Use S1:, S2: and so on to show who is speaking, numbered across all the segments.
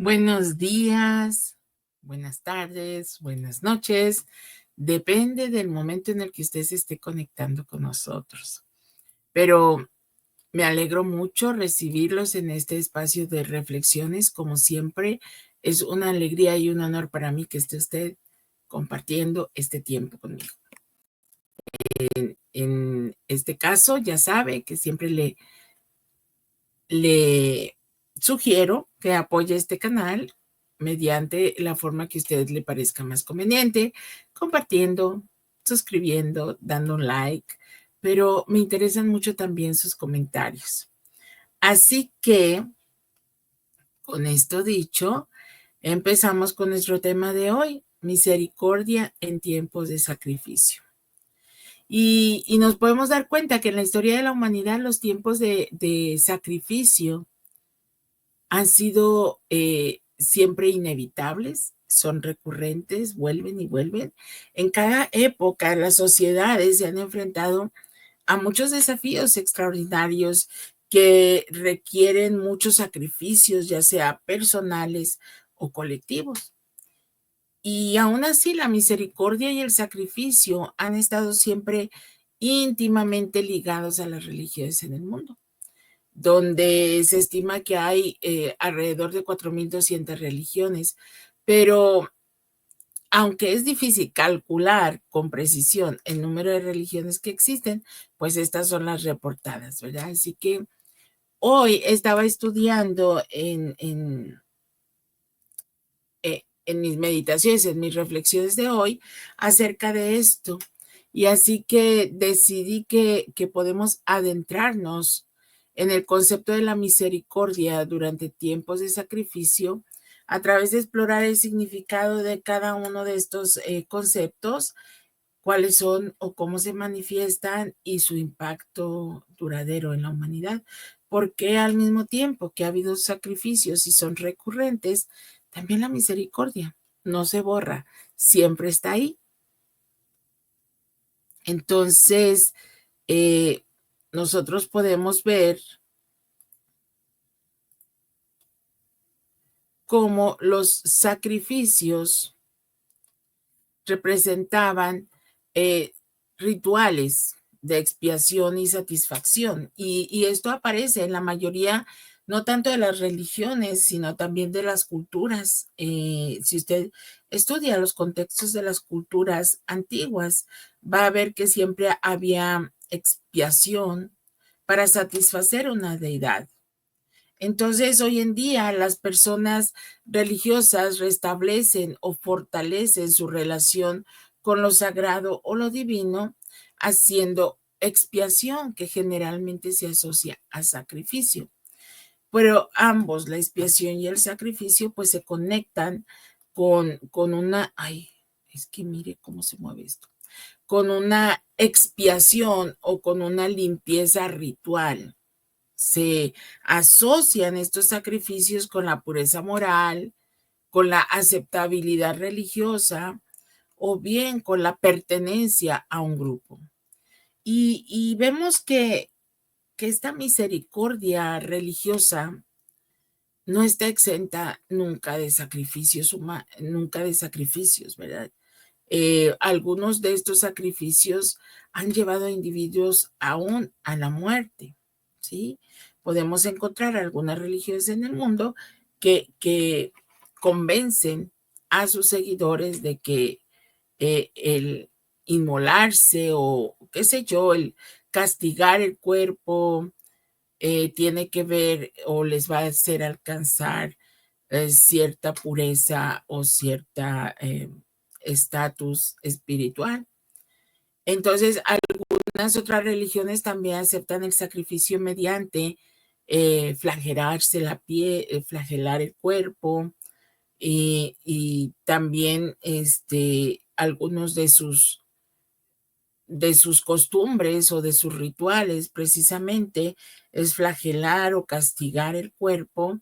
S1: Buenos días, buenas tardes, buenas noches. Depende del momento en el que usted se esté conectando con nosotros. Pero me alegro mucho recibirlos en este espacio de reflexiones. Como siempre, es una alegría y un honor para mí que esté usted compartiendo este tiempo conmigo. En este caso, ya sabe que siempre le sugiero que apoye este canal mediante la forma que a usted le parezca más conveniente, compartiendo, suscribiendo, dando un like, pero me interesan mucho también sus comentarios. Así que, con esto dicho, empezamos con nuestro tema de hoy, misericordia en tiempos de sacrificio. Y nos podemos dar cuenta que en la historia de la humanidad los tiempos de sacrificio han sido siempre inevitables, son recurrentes, vuelven y vuelven. En cada época las sociedades se han enfrentado a muchos desafíos extraordinarios que requieren muchos sacrificios, ya sea personales o colectivos. Y aún así la misericordia y el sacrificio han estado siempre íntimamente ligados a las religiones en el mundo, donde se estima que hay alrededor de 4.200 religiones, pero aunque es difícil calcular con precisión el número de religiones que existen, pues estas son las reportadas, ¿verdad? Así que hoy estaba estudiando en mis meditaciones, en mis reflexiones de hoy, acerca de esto. Y así que decidí que podemos adentrarnos en el concepto de la misericordia durante tiempos de sacrificio a través de explorar el significado de cada uno de estos conceptos, cuáles son o cómo se manifiestan y su impacto duradero en la humanidad. Porque al mismo tiempo que ha habido sacrificios y son recurrentes, también la misericordia no se borra, siempre está ahí. Entonces, nosotros podemos ver cómo los sacrificios representaban rituales de expiación y satisfacción. Y esto aparece en la mayoría, no tanto de las religiones, sino también de las culturas. Si usted estudia los contextos de las culturas antiguas, va a ver que siempre había expiación para satisfacer una deidad. Entonces, hoy en día las personas religiosas restablecen o fortalecen su relación con lo sagrado o lo divino, haciendo expiación, que generalmente se asocia a sacrificio. Pero ambos, la expiación y el sacrificio, pues se conectan con una, ay, es que mire cómo se mueve esto, con una expiación o con una limpieza ritual. Se asocian estos sacrificios con la pureza moral, con la aceptabilidad religiosa o bien con la pertenencia a un grupo. Y vemos que esta misericordia religiosa no está exenta nunca de sacrificios nunca de sacrificios, ¿verdad? Algunos de estos sacrificios han llevado a individuos aún a la muerte, ¿sí? Podemos encontrar algunas religiones en el mundo que convencen a sus seguidores de que el inmolarse o qué sé yo, el castigar el cuerpo tiene que ver o les va a hacer alcanzar cierta pureza o cierta estatus espiritual. Entonces, algunas otras religiones también aceptan el sacrificio mediante flagelarse la piel, flagelar el cuerpo y también algunos de sus costumbres o de sus rituales precisamente es flagelar o castigar el cuerpo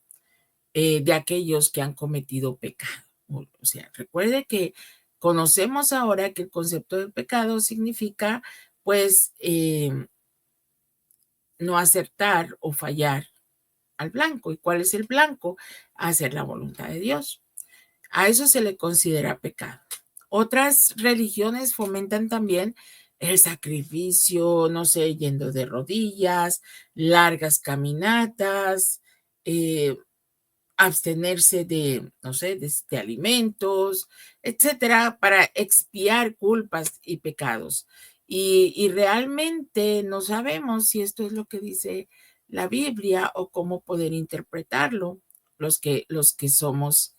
S1: de aquellos que han cometido pecado. O sea, recuerde que conocemos ahora que el concepto del pecado significa, pues, no acertar o fallar al blanco. ¿Y cuál es el blanco? Hacer la voluntad de Dios. A eso se le considera pecado. Otras religiones fomentan también el sacrificio, no sé, yendo de rodillas, largas caminatas, abstenerse de, no sé, de alimentos, etcétera, para expiar culpas y pecados. Y realmente no sabemos si esto es lo que dice la Biblia o cómo poder interpretarlo los que somos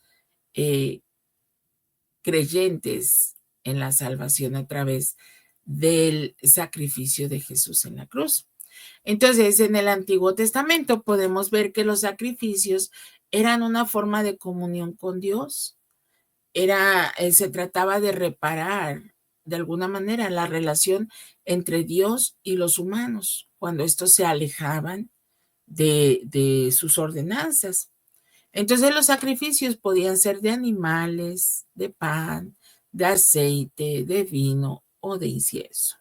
S1: eh, creyentes en la salvación a través del sacrificio de Jesús en la cruz. Entonces, en el Antiguo Testamento podemos ver que los sacrificios eran una forma de comunión con Dios. Se trataba de reparar de alguna manera la relación entre Dios y los humanos cuando estos se alejaban de sus ordenanzas. Entonces los sacrificios podían ser de animales, de pan, de aceite, de vino o de incienso.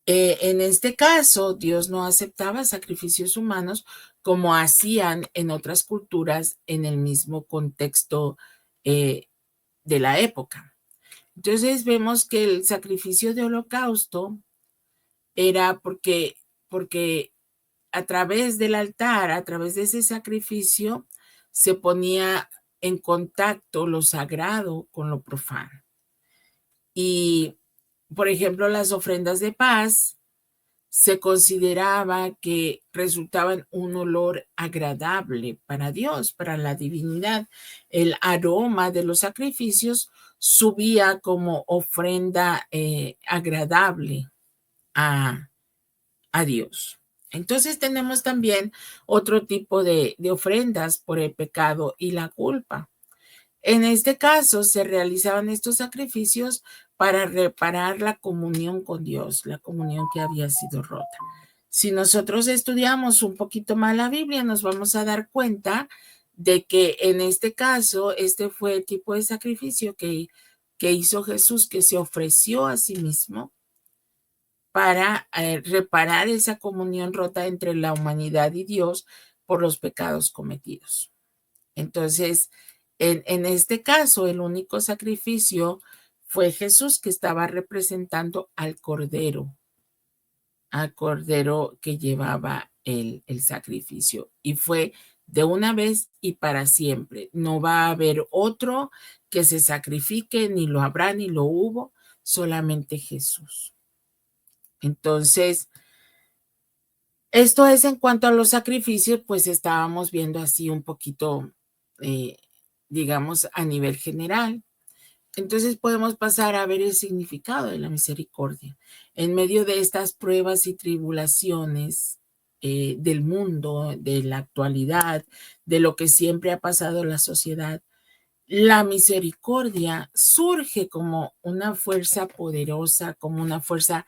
S1: En este caso, Dios no aceptaba sacrificios humanos como hacían en otras culturas en el mismo contexto de la época. Entonces vemos que el sacrificio de holocausto era porque a través del altar, a través de ese sacrificio, se ponía en contacto lo sagrado con lo profano. Y, por ejemplo, las ofrendas de paz se consideraba que resultaban un olor agradable para Dios, para la divinidad. El aroma de los sacrificios subía como ofrenda agradable a, a Dios. Entonces tenemos también otro tipo de ofrendas por el pecado y la culpa. En este caso se realizaban estos sacrificios para reparar la comunión con Dios, la comunión que había sido rota. Si nosotros estudiamos un poquito más la Biblia, nos vamos a dar cuenta de que en este caso, este fue el tipo de sacrificio que hizo Jesús, que se ofreció a sí mismo para reparar esa comunión rota entre la humanidad y Dios por los pecados cometidos. Entonces, en este caso, el único sacrificio fue Jesús, que estaba representando al cordero que llevaba el sacrificio. Y fue de una vez y para siempre. No va a haber otro que se sacrifique, ni lo habrá, ni lo hubo, solamente Jesús. Entonces, esto es en cuanto a los sacrificios, pues estábamos viendo así un poquito, eh, digamos, a nivel general. Entonces podemos pasar a ver el significado de la misericordia. En medio de estas pruebas y tribulaciones del mundo, de la actualidad, de lo que siempre ha pasado en la sociedad, la misericordia surge como una fuerza poderosa, como una fuerza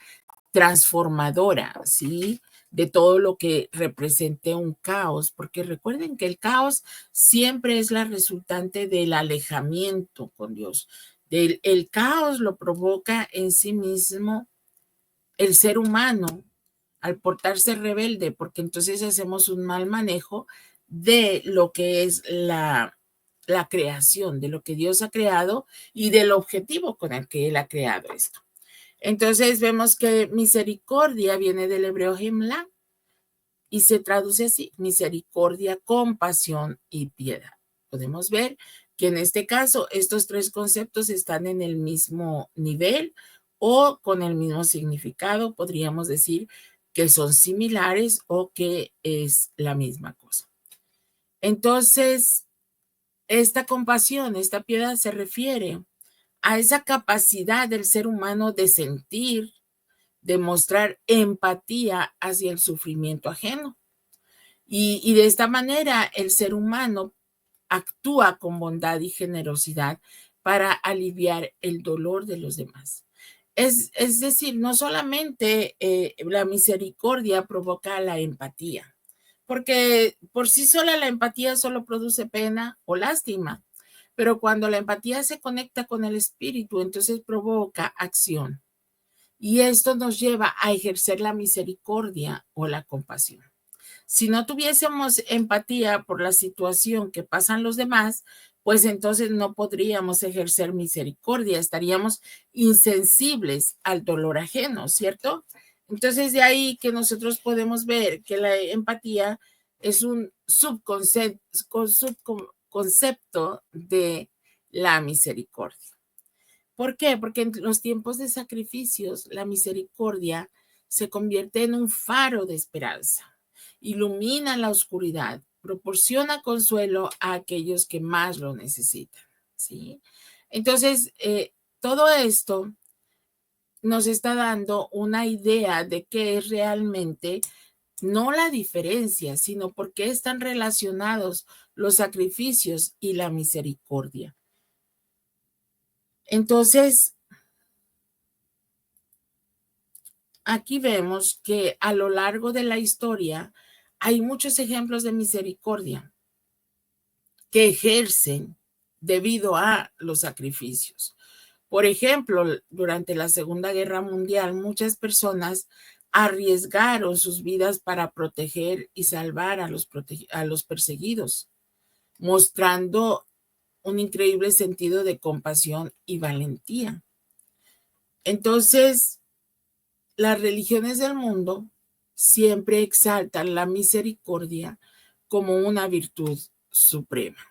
S1: transformadora, ¿sí? De todo lo que represente un caos, porque recuerden que el caos siempre es la resultante del alejamiento con Dios. El caos lo provoca en sí mismo el ser humano al portarse rebelde, porque entonces hacemos un mal manejo de lo que es la creación, de lo que Dios ha creado y del objetivo con el que Él ha creado esto. Entonces vemos que misericordia viene del hebreo hemla y se traduce así: misericordia, compasión y piedad. Podemos ver que en este caso estos tres conceptos están en el mismo nivel o con el mismo significado. Podríamos decir que son similares o que es la misma cosa. Entonces, esta compasión, esta piedad se refiere a esa capacidad del ser humano de sentir, de mostrar empatía hacia el sufrimiento ajeno. Y de esta manera el ser humano actúa con bondad y generosidad para aliviar el dolor de los demás. Es decir, no solamente la misericordia provoca la empatía, porque por sí sola la empatía solo produce pena o lástima, pero cuando la empatía se conecta con el espíritu, entonces provoca acción. Y esto nos lleva a ejercer la misericordia o la compasión. Si no tuviésemos empatía por la situación que pasan los demás, pues entonces no podríamos ejercer misericordia, estaríamos insensibles al dolor ajeno, ¿cierto? Entonces de ahí que nosotros podemos ver que la empatía es un subconcepto de la misericordia. ¿Por qué? Porque en los tiempos de sacrificios, la misericordia se convierte en un faro de esperanza, ilumina la oscuridad, proporciona consuelo a aquellos que más lo necesitan, ¿sí? Entonces, todo esto nos está dando una idea de qué es realmente no la diferencia, sino por qué están relacionados los sacrificios y la misericordia. Entonces, aquí vemos que a lo largo de la historia hay muchos ejemplos de misericordia que ejercen debido a los sacrificios. Por ejemplo, durante la Segunda Guerra Mundial, muchas personas arriesgaron sus vidas para proteger y salvar a los perseguidos, mostrando un increíble sentido de compasión y valentía. Entonces, las religiones del mundo siempre exaltan la misericordia como una virtud suprema.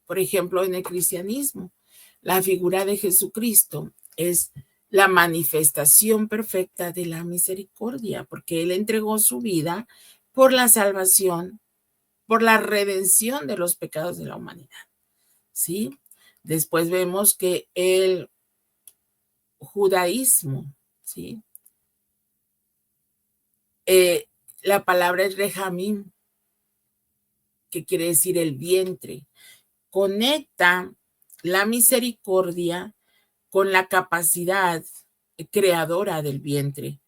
S1: Por ejemplo, en el cristianismo, la figura de Jesucristo es la manifestación perfecta de la misericordia, porque Él entregó su vida por la salvación, por la redención de los pecados de la humanidad. ¿Sí? Después vemos que el judaísmo, ¿sí? La palabra es rejamim, que quiere decir el vientre. Conecta la misericordia con la capacidad creadora del vientre.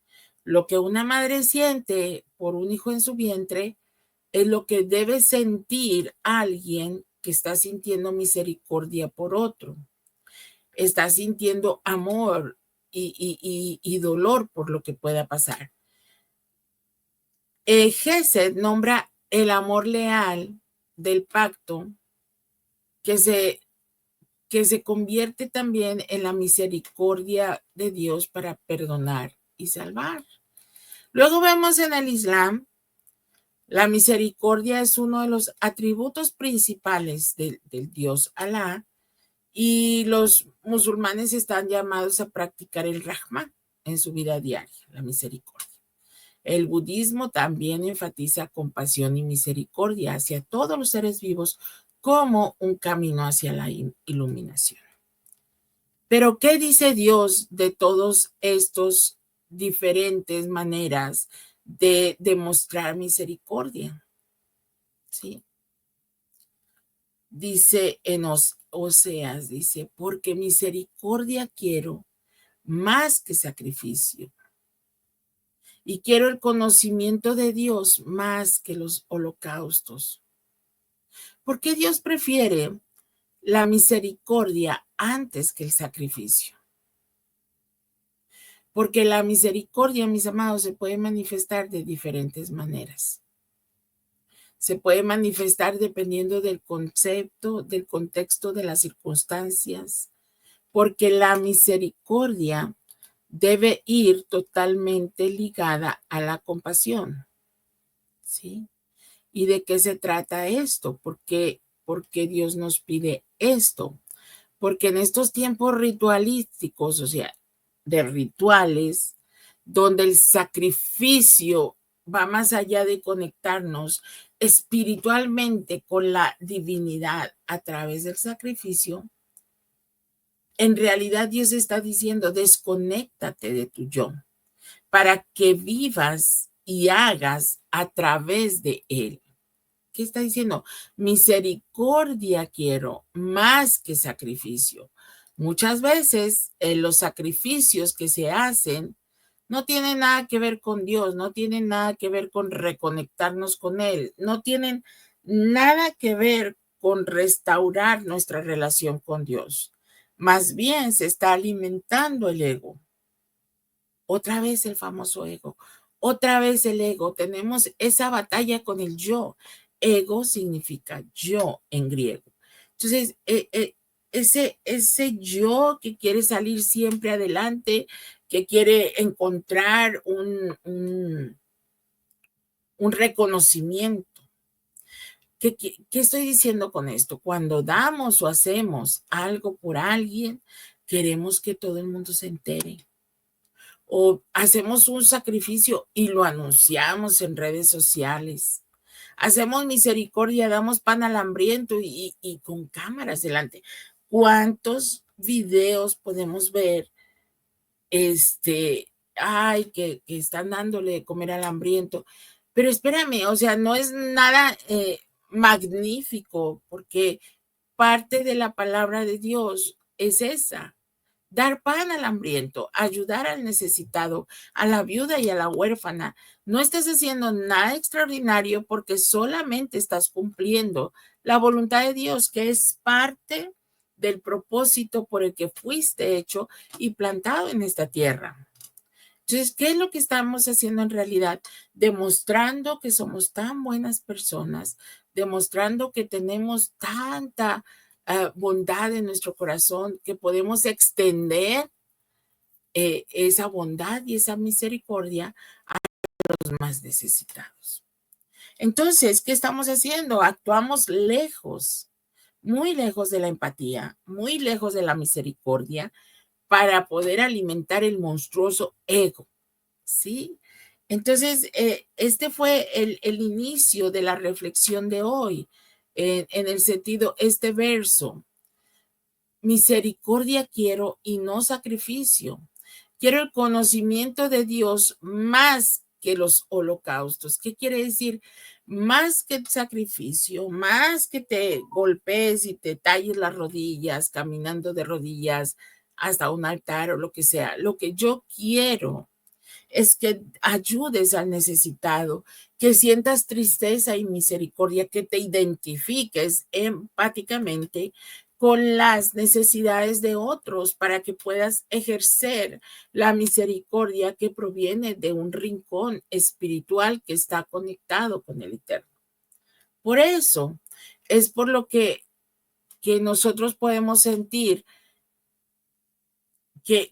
S1: Lo que una madre siente por un hijo en su vientre es lo que debe sentir alguien que está sintiendo misericordia por otro. Está sintiendo amor y dolor por lo que pueda pasar. Gesed nombra el amor leal del pacto que se convierte también en la misericordia de Dios para perdonar y salvar. Luego vemos en el Islam, la misericordia es uno de los atributos principales del Dios Alá, y los musulmanes están llamados a practicar el Rahman en su vida diaria, la misericordia. El budismo también enfatiza compasión y misericordia hacia todos los seres vivos como un camino hacia la iluminación. Pero, ¿qué dice Dios de todos estos diferentes maneras de demostrar misericordia? ¿Sí? Dice en Oseas, dice, porque misericordia quiero más que sacrificio, y quiero el conocimiento de Dios más que los holocaustos. ¿Por qué Dios prefiere la misericordia antes que el sacrificio? Porque la misericordia, mis amados, se puede manifestar de diferentes maneras. Se puede manifestar dependiendo del concepto, del contexto, de las circunstancias, porque la misericordia debe ir totalmente ligada a la compasión. ¿Sí? ¿Y de qué se trata esto? ¿Por qué Dios nos pide esto? Porque en estos tiempos ritualísticos, o sea, de rituales, donde el sacrificio va más allá de conectarnos espiritualmente con la divinidad a través del sacrificio, en realidad Dios está diciendo, desconéctate de tu yo para que vivas y hagas a través de él. ¿Qué está diciendo? Misericordia quiero más que sacrificio. Muchas veces los sacrificios que se hacen no tienen nada que ver con Dios, no tienen nada que ver con reconectarnos con Él, no tienen nada que ver con restaurar nuestra relación con Dios. Más bien se está alimentando el ego. Otra vez el famoso ego. Otra vez el ego, tenemos esa batalla con el yo. Ego significa yo en griego. Entonces, ese yo que quiere salir siempre adelante, que quiere encontrar un reconocimiento. ¿Qué estoy diciendo con esto? Cuando damos o hacemos algo por alguien, queremos que todo el mundo se entere. O hacemos un sacrificio y lo anunciamos en redes sociales. Hacemos misericordia, damos pan al hambriento y con cámaras delante. ¿Cuántos videos podemos ver? Ay, que están dándole de comer al hambriento. Pero espérame, o sea, no es nada magnífico, porque parte de la palabra de Dios es esa: dar pan al hambriento, ayudar al necesitado, a la viuda y a la huérfana. No estás haciendo nada extraordinario, porque solamente estás cumpliendo la voluntad de Dios, que es parte del propósito por el que fuiste hecho y plantado en esta tierra. Entonces, ¿qué es lo que estamos haciendo en realidad? Demostrando que somos tan buenas personas, demostrando que tenemos tanta bondad en nuestro corazón, que podemos extender esa bondad y esa misericordia a los más necesitados. Entonces, ¿qué estamos haciendo? Actuamos lejos, muy lejos de la empatía, muy lejos de la misericordia, para poder alimentar el monstruoso ego, ¿sí? Entonces, este fue el inicio de la reflexión de hoy, en el sentido, este verso: misericordia quiero y no sacrificio. Quiero el conocimiento de Dios más que los holocaustos. ¿Qué quiere decir? Más que el sacrificio, más que te golpees y te talles las rodillas, caminando de rodillas hasta un altar o lo que sea. Lo que yo quiero es que ayudes al necesitado, que sientas tristeza y misericordia, que te identifiques empáticamente con las necesidades de otros, para que puedas ejercer la misericordia que proviene de un rincón espiritual que está conectado con el Eterno. Por eso es por lo que nosotros podemos sentir que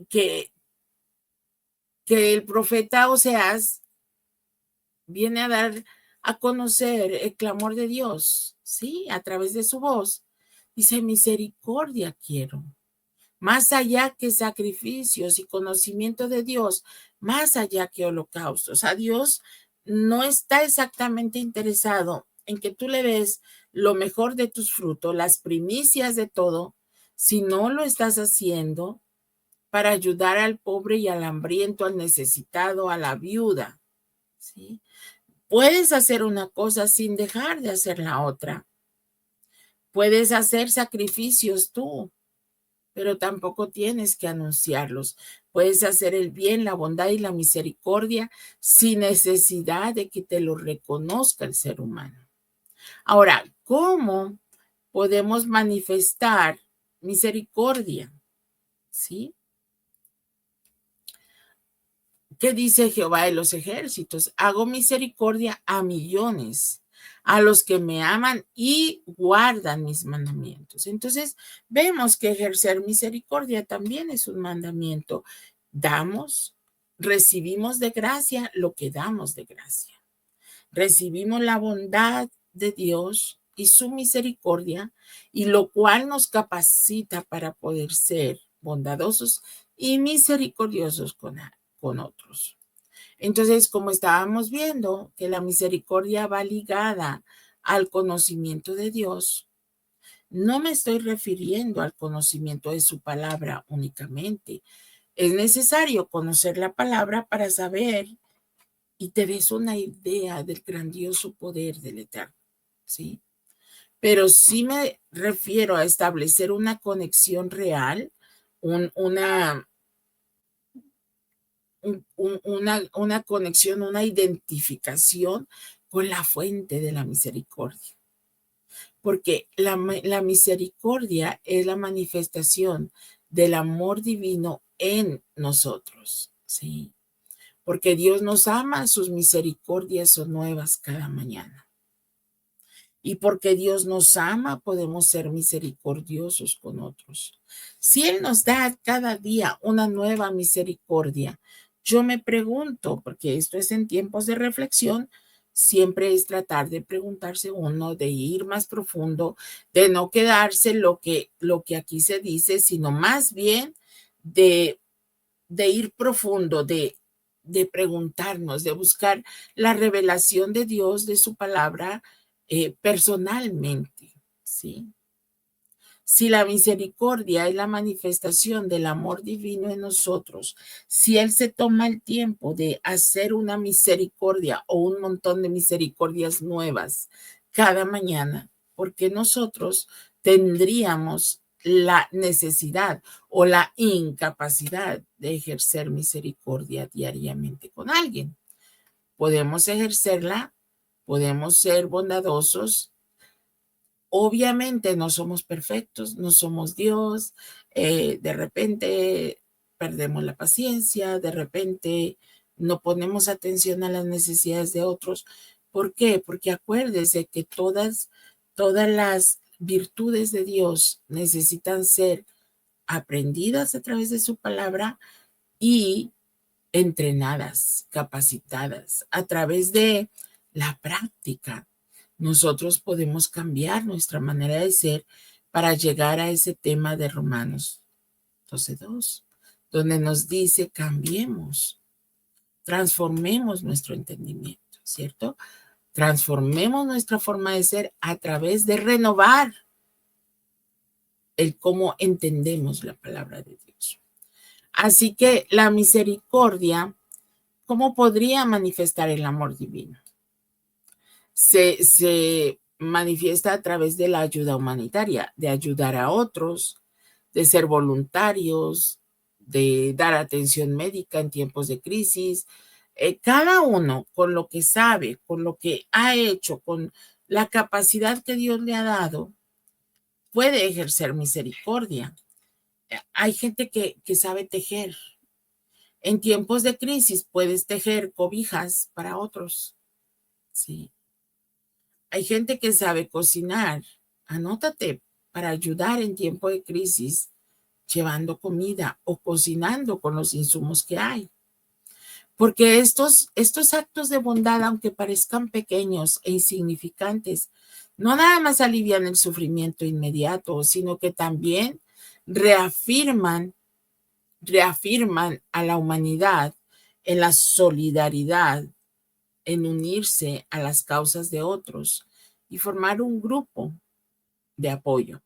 S1: el profeta Oseas viene a dar a conocer el clamor de Dios, ¿sí? A través de su voz. Dice: misericordia quiero, más allá que sacrificios, y conocimiento de Dios, más allá que holocaustos. A Dios no está exactamente interesado en que tú le des lo mejor de tus frutos, las primicias de todo, si no lo estás haciendo para ayudar al pobre y al hambriento, al necesitado, a la viuda, ¿sí? Puedes hacer una cosa sin dejar de hacer la otra. Puedes hacer sacrificios tú, pero tampoco tienes que anunciarlos. Puedes hacer el bien, la bondad y la misericordia sin necesidad de que te lo reconozca el ser humano. Ahora, ¿cómo podemos manifestar misericordia? ¿Sí? ¿Qué dice Jehová de los ejércitos? Hago misericordia a millones, a los que me aman y guardan mis mandamientos. Entonces, vemos que ejercer misericordia también es un mandamiento. Damos, recibimos de gracia lo que damos de gracia. Recibimos la bondad de Dios y su misericordia, y lo cual nos capacita para poder ser bondadosos y misericordiosos con otros. Entonces, como estábamos viendo que la misericordia va ligada al conocimiento de Dios, no me estoy refiriendo al conocimiento de su palabra únicamente. Es necesario conocer la palabra para saber y te des una idea del grandioso poder del Eterno, ¿sí? Pero sí me refiero a establecer una conexión real, una una conexión, una identificación con la fuente de la misericordia. Porque la misericordia es la manifestación del amor divino en nosotros, ¿sí? porque Dios nos ama, sus misericordias son nuevas cada mañana. Y porque Dios nos ama, podemos ser misericordiosos con otros. Si Él nos da cada día una nueva misericordia, yo me pregunto, porque esto es en tiempos de reflexión, siempre es tratar de preguntarse uno, de ir más profundo, de no quedarse lo que aquí se dice, sino más bien de, de ir profundo, de preguntarnos, de buscar la revelación de Dios, de su palabra, personalmente, ¿sí? Si la misericordia es la manifestación del amor divino en nosotros, si Él se toma el tiempo de hacer una misericordia o un montón de misericordias nuevas cada mañana, porque nosotros tendríamos la necesidad o la incapacidad de ejercer misericordia diariamente con alguien. Podemos ejercerla, podemos ser bondadosos. Obviamente no somos perfectos, no somos Dios, de repente perdemos la paciencia, de repente no ponemos atención a las necesidades de otros. ¿Por qué? Porque acuérdese que todas las virtudes de Dios necesitan ser aprendidas a través de su palabra y entrenadas, capacitadas a través de la práctica. Nosotros podemos cambiar nuestra manera de ser para llegar a ese tema de Romanos 12:2, donde nos dice cambiemos, transformemos nuestro entendimiento, ¿cierto? Transformemos nuestra forma de ser a través de renovar el cómo entendemos la palabra de Dios. Así que la misericordia, ¿cómo podría manifestar el amor divino? Se manifiesta a través de la ayuda humanitaria, de ayudar a otros, de ser voluntarios, de dar atención médica en tiempos de crisis. Cada uno con lo que sabe, con lo que ha hecho, con la capacidad que Dios le ha dado, puede ejercer misericordia. Hay gente que sabe tejer. En tiempos de crisis puedes tejer cobijas para otros. Sí. Hay gente que sabe cocinar. Anótate para ayudar en tiempo de crisis, llevando comida o cocinando con los insumos que hay. Porque estos actos de bondad, aunque parezcan pequeños e insignificantes, no nada más alivian el sufrimiento inmediato, sino que también reafirman a la humanidad en la solidaridad, en unirse a las causas de otros y formar un grupo de apoyo.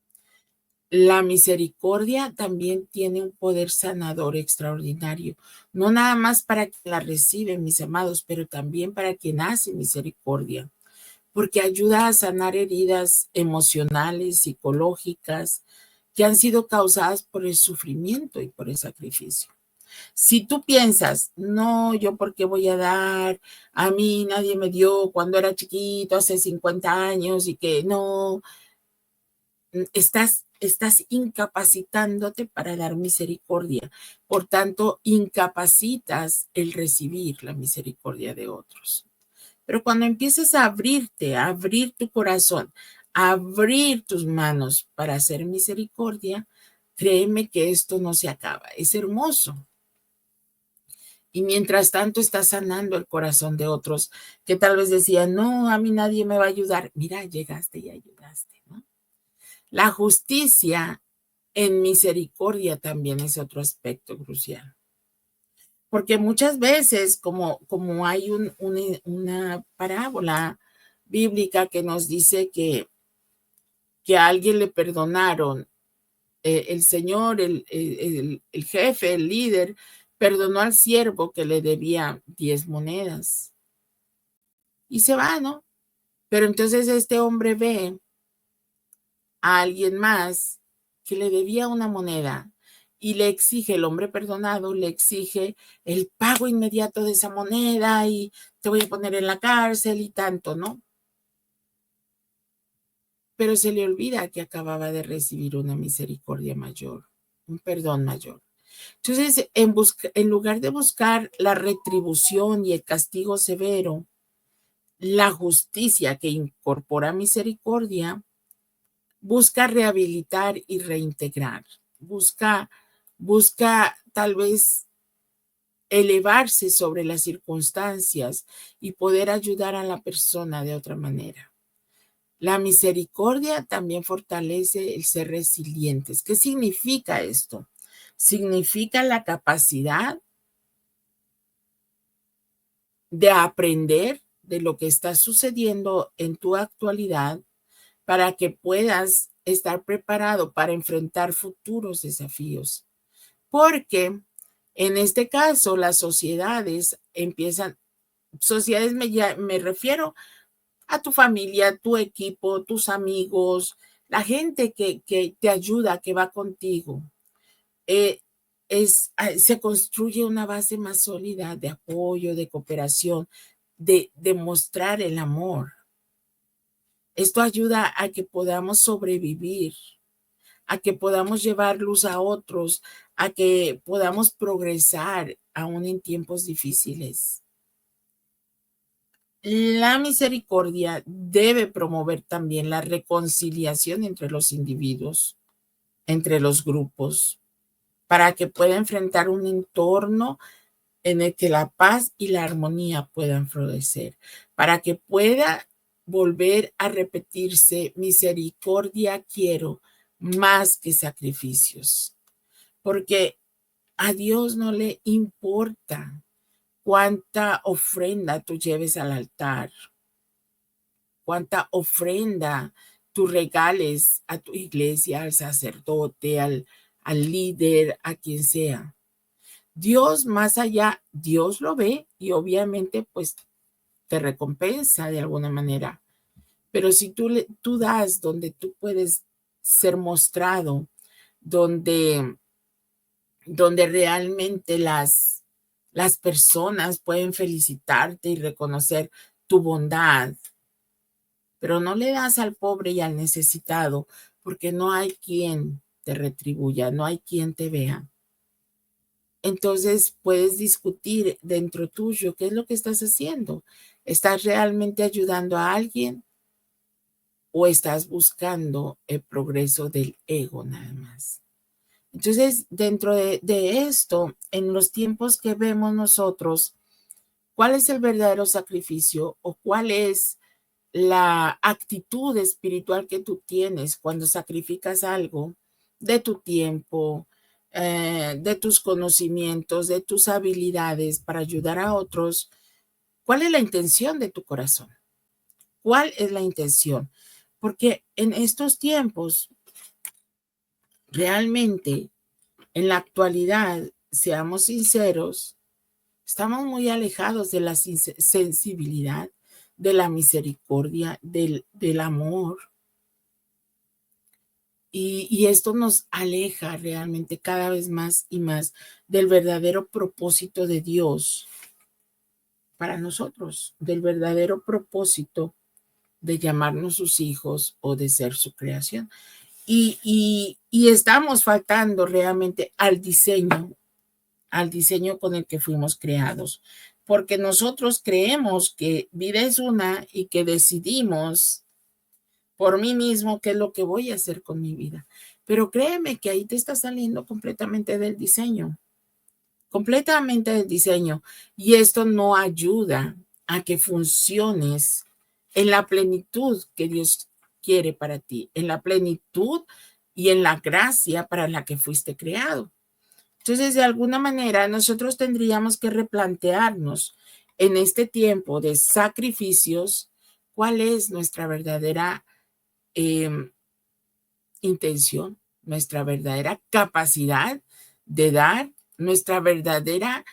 S1: La misericordia también tiene un poder sanador extraordinario, no nada más para quien la recibe, mis amados, pero también para quien hace misericordia, porque ayuda a sanar heridas emocionales, psicológicas, que han sido causadas por el sufrimiento y por el sacrificio. Si tú piensas, no, yo por qué voy a dar, a mí nadie me dio cuando era chiquito, hace 50 años, y que no, estás incapacitándote para dar misericordia. Por tanto, incapacitas el recibir la misericordia de otros. Pero cuando empiezas a abrirte, a abrir tu corazón, a abrir tus manos para hacer misericordia, créeme que esto no se acaba. Es hermoso. Y mientras tanto estás sanando el corazón de otros que tal vez decían, no, a mí nadie me va a ayudar. Mira, llegaste y ayudaste, ¿no? La justicia en misericordia también es otro aspecto crucial. Porque muchas veces, como hay una parábola bíblica que nos dice que a alguien le perdonaron, el Señor, el jefe, el líder, perdonó al siervo que le debía 10 monedas y se va, ¿no? Pero entonces este hombre ve a alguien más que le debía una moneda y le exige, el hombre perdonado le exige el pago inmediato de esa moneda y te voy a poner en la cárcel y tanto, ¿no? Pero se le olvida que acababa de recibir una misericordia mayor, un perdón mayor. Entonces, en lugar de buscar la retribución y el castigo severo, la justicia que incorpora misericordia, busca rehabilitar y reintegrar, busca tal vez elevarse sobre las circunstancias y poder ayudar a la persona de otra manera. La misericordia también fortalece el ser resilientes. ¿Qué significa esto? Significa la capacidad de aprender de lo que está sucediendo en tu actualidad para que puedas estar preparado para enfrentar futuros desafíos. Porque en este caso las sociedades empiezan, sociedades me refiero a tu familia, tu equipo, tus amigos, la gente que te ayuda, que va contigo. Eh, se construye una base más sólida de apoyo, de cooperación, de mostrar el amor. Esto ayuda a que podamos sobrevivir, a que podamos llevar luz a otros, a que podamos progresar aún en tiempos difíciles. La misericordia debe promover también la reconciliación entre los individuos, entre los grupos, para que pueda enfrentar un entorno en el que la paz y la armonía puedan florecer, para que pueda volver a repetirse: misericordia quiero más que sacrificios, porque a Dios no le importa cuánta ofrenda tú lleves al altar, cuánta ofrenda tú regales a tu iglesia, al sacerdote, al líder, a quien sea. Dios más allá, Dios lo ve y obviamente pues te recompensa de alguna manera. Pero si tú das donde tú puedes ser mostrado, donde, donde realmente las personas pueden felicitarte y reconocer tu bondad, pero no le das al pobre y al necesitado porque no hay quien te retribuya, no hay quien te vea. Entonces puedes discutir dentro tuyo qué es lo que estás haciendo. ¿Estás realmente ayudando a alguien o estás buscando el progreso del ego nada más? Entonces, dentro de esto, en los tiempos que vemos nosotros, ¿cuál es el verdadero sacrificio o cuál es la actitud espiritual que tú tienes cuando sacrificas algo de tu tiempo, de tus conocimientos, de tus habilidades para ayudar a otros? ¿Cuál es la intención de tu corazón? ¿Cuál es la intención? Porque en estos tiempos, realmente, en la actualidad, seamos sinceros, estamos muy alejados de la sensibilidad, de la misericordia, del amor. Y esto nos aleja realmente cada vez más y más del verdadero propósito de Dios para nosotros, del verdadero propósito de llamarnos sus hijos o de ser su creación. Y estamos faltando realmente al diseño con el que fuimos creados, porque nosotros creemos que vida es una y que decidimos por mí mismo qué es lo que voy a hacer con mi vida. Pero créeme que ahí te está saliendo completamente del diseño, y esto no ayuda a que funciones en la plenitud que Dios quiere para ti, en la plenitud y en la gracia para la que fuiste creado. Entonces, de alguna manera, nosotros tendríamos que replantearnos en este tiempo de sacrificios cuál es nuestra verdadera eh, intención, nuestra verdadera capacidad de dar, nuestra verdadera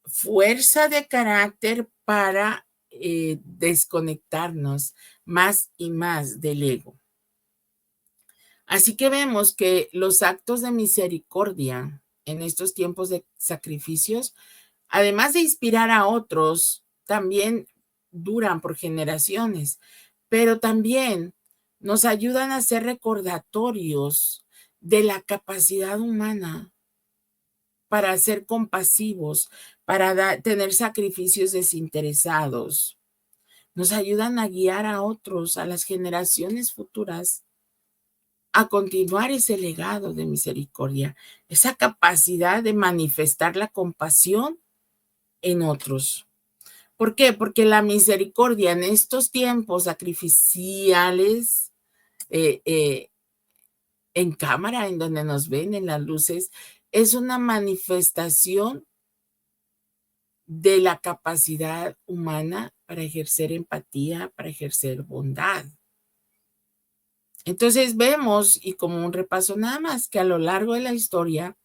S1: fuerza de carácter para desconectarnos más y más del ego. Así que vemos que los actos de misericordia en estos tiempos de sacrificios, además de inspirar a otros, también duran por generaciones, pero también nos ayudan a ser recordatorios de la capacidad humana para ser compasivos, para tener sacrificios desinteresados. Nos ayudan a guiar a otros, a las generaciones futuras, a continuar ese legado de misericordia, esa capacidad de manifestar la compasión en otros. ¿Por qué? Porque la misericordia en estos tiempos sacrificiales, en cámara, en donde nos ven, en las luces, es una manifestación de la capacidad humana para ejercer empatía, para ejercer bondad. Entonces vemos, y como un repaso nada más, que a lo largo de la historia,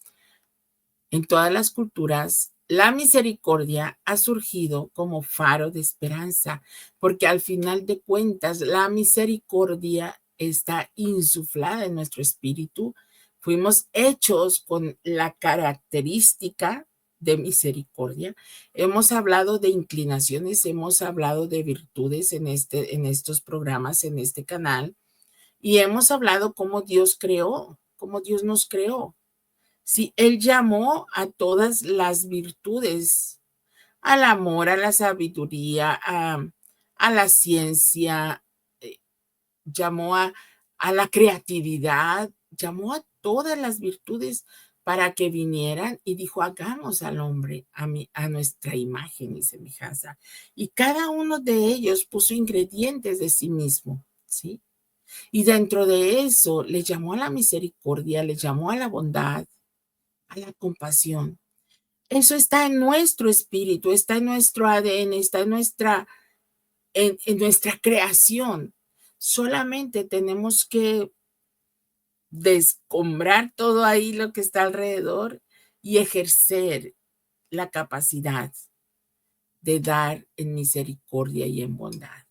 S1: en todas las culturas, la misericordia ha surgido como faro de esperanza, porque al final de cuentas, la misericordia está insuflada en nuestro espíritu. Fuimos hechos con la característica de misericordia. Hemos hablado de inclinaciones, hemos hablado de virtudes en estos programas, en este canal, y hemos hablado cómo Dios creó, cómo Dios nos creó. Sí, Él llamó a todas las virtudes, al amor, a la sabiduría, a la ciencia, llamó a la creatividad, llamó a todas las virtudes para que vinieran y dijo, hagamos al hombre a nuestra imagen y semejanza. Y cada uno de ellos puso ingredientes de sí mismo, ¿sí? Y dentro de eso le llamó a la misericordia, le llamó a la bondad, a la compasión. Eso está en nuestro espíritu, está en nuestro ADN, está en nuestra creación. Solamente tenemos que descombrar todo ahí lo que está alrededor y ejercer la capacidad de dar en misericordia y en bondad,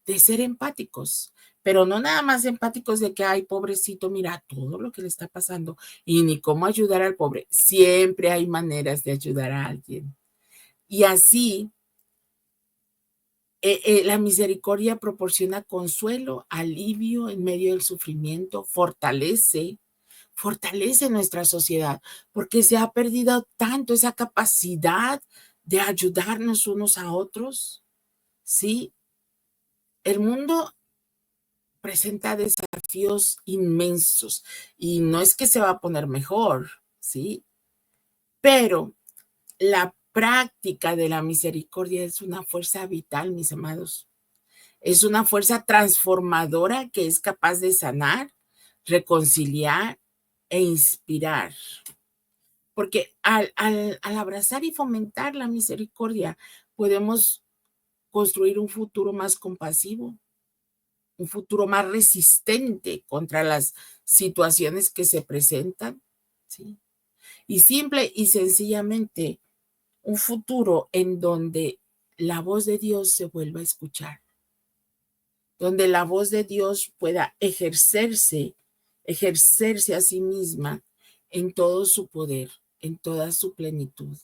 S1: de ser empáticos, pero no nada más empáticos de que, ay, pobrecito, mira todo lo que le está pasando y ni cómo ayudar al pobre. Siempre hay maneras de ayudar a alguien. Y así, la misericordia proporciona consuelo, alivio en medio del sufrimiento, fortalece nuestra sociedad, porque se ha perdido tanto esa capacidad de ayudarnos unos a otros, ¿sí? El mundo presenta desafíos inmensos y no es que se va a poner mejor, ¿sí? Pero la práctica de la misericordia es una fuerza vital, mis amados. Es una fuerza transformadora que es capaz de sanar, reconciliar e inspirar. Porque al abrazar y fomentar la misericordia, podemos construir un futuro más compasivo, un futuro más resistente contra las situaciones que se presentan, ¿sí? Y simple y sencillamente, un futuro en donde la voz de Dios se vuelva a escuchar, donde la voz de Dios pueda ejercerse a sí misma en todo su poder, en toda su plenitud.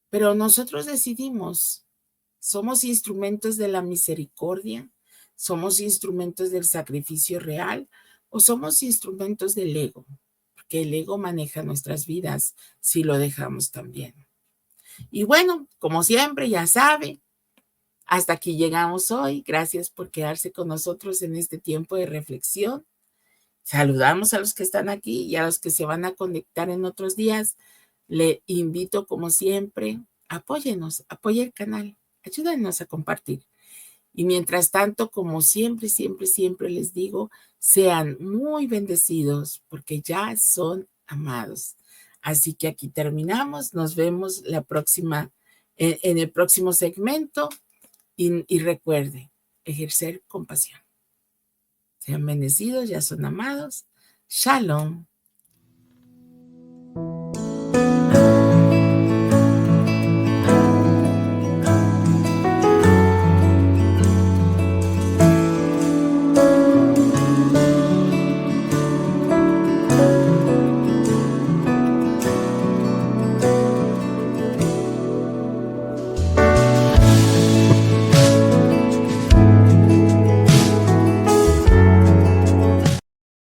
S1: Pero nosotros decidimos, somos instrumentos de la misericordia, somos instrumentos del sacrificio real o somos instrumentos del ego, porque el ego maneja nuestras vidas si lo dejamos también. Y bueno, como siempre, ya sabe, hasta aquí llegamos hoy. Gracias por quedarse con nosotros en este tiempo de reflexión. Saludamos a los que están aquí y a los que se van a conectar en otros días. Le invito, como siempre, apóyenos, apoye el canal, ayúdenos a compartir. Y mientras tanto, como siempre, siempre, siempre les digo, sean muy bendecidos porque ya son amados. Así que aquí terminamos. Nos vemos la próxima, en el próximo segmento. Y recuerde, ejercer compasión. Sean bendecidos, ya son amados. Shalom.